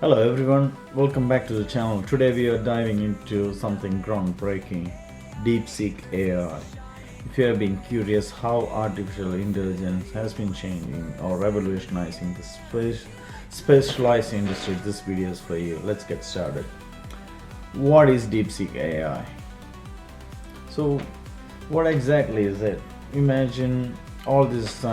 Hello everyone, welcome back to the channel. Today we are diving into something groundbreaking, Deepseek AI. If you have been curious how artificial intelligence has been changing or revolutionizing the specialized industry, this video is for you. Let's get started. What is Deepseek AI? So what exactly is it? Imagine all this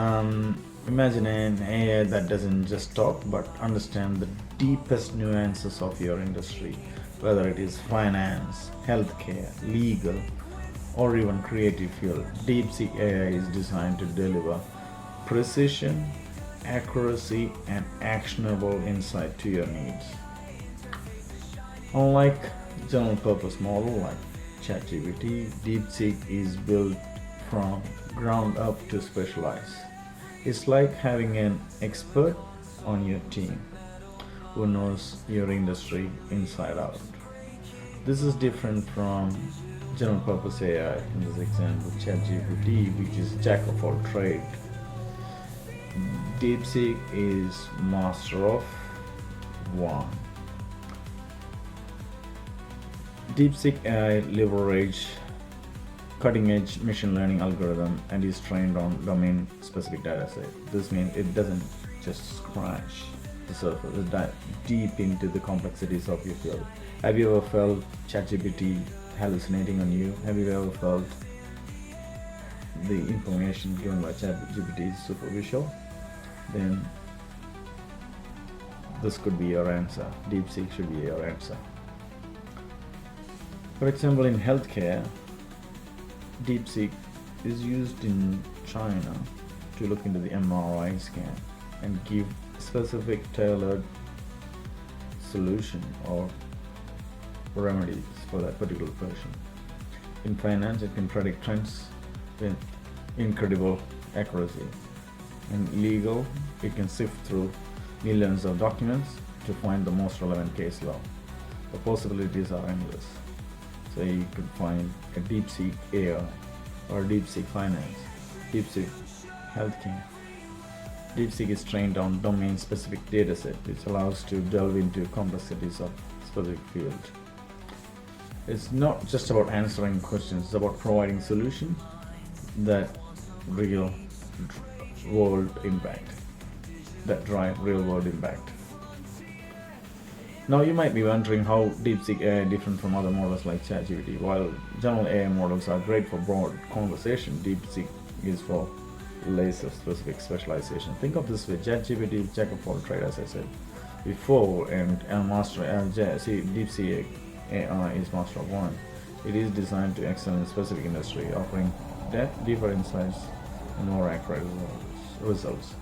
imagine an AI that doesn't just talk but understand the deepest nuances of your industry, whether it is finance, healthcare, legal, or even creative field. Deepseek AI is designed to deliver precision, accuracy, and actionable insight to your needs. Unlike general purpose model like ChatGPT, Deepseek is built from ground up to specialize. It's like having an expert on your team who knows your industry inside out. This is different from general purpose AI in this example, ChatGPT, which is jack of all trades. Deepseek is master of one. Deepseek AI leverage cutting-edge machine learning algorithm and is trained on domain-specific dataset. This means it doesn't just scratch the surface, it dives deep into the complexities of your field. Have you ever felt ChatGPT hallucinating on you? Have you ever felt the information given by ChatGPT is superficial? Then this could be your answer. Deepseek should be your answer. For example, in healthcare, Deepseek is used in China to look into the MRI scan and give specific tailored solution or remedies for that particular patient. In finance, it can predict trends with incredible accuracy. In legal, it can sift through millions of documents to find the most relevant case law. The possibilities are endless. So you could find a Deepseek AI or Deepseek finance, Deepseek healthcare. Deepseek is trained on domain-specific dataset, which allows to delve into complexities of specific field. It's not just about answering questions; it's about providing solutions that real world impact, that drive real world impact. Now you might be wondering how Deepseek AI is different from other models like ChatGPT. While general AI models are great for broad conversation, Deepseek is for laser specific specialization. Think of this way: ChatGPT, jack of all trades, as I said before, and Deepseek AI is master of one. It is designed to excel in specific industry, offering deeper insights and more accurate results.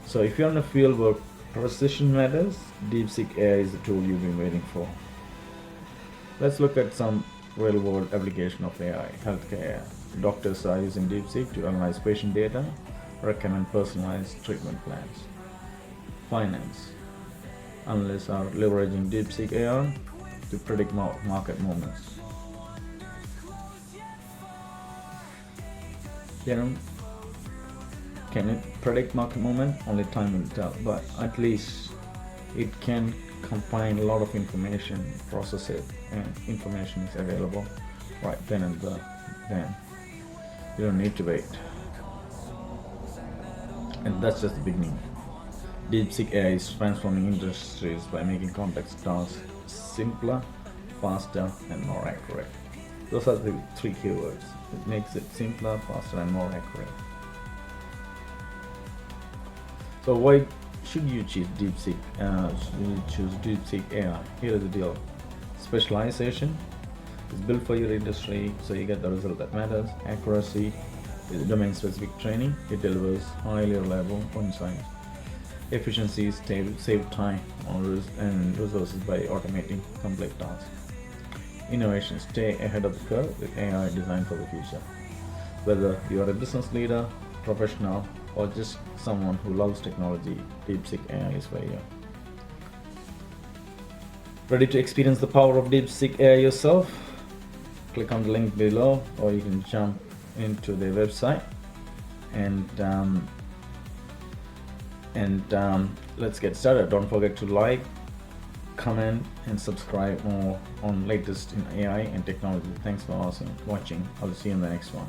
So if you're in a field where precision matters, Deepseek AI is the tool you've been waiting for. Let's look at some real-world application of AI. Healthcare. Doctors are using Deepseek to analyze patient data, recommend personalized treatment plans. Finance. Analysts are leveraging Deepseek AI to predict market movements. Can it predict market movement? Only time will tell, but at least it can combine a lot of information, process it, and information is available right then and there. Then you don't need to wait. And that's just the beginning. Deepseek AI is transforming industries by making complex tasks simpler, faster, and more accurate. Those are the three keywords. It makes it simpler, faster, and more accurate. So why should you choose Deepseek? AI? Here is the deal. Specialization is built for your industry, so you get the result that matters. Accuracy is domain-specific training. It delivers highly reliable insights. Efficiency is save time and resources by automating complex tasks. Innovation, stay ahead of the curve with AI designed for the future. Whether you are a business leader, professional, or just someone who loves technology, Deepseek AI is for you. Ready to experience the power of Deepseek AI yourself? Click on the link below, or you can jump into their website and let's get started. Don't forget to like, comment and subscribe more on latest in AI and technology. Thanks for watching. I'll see you in the next one.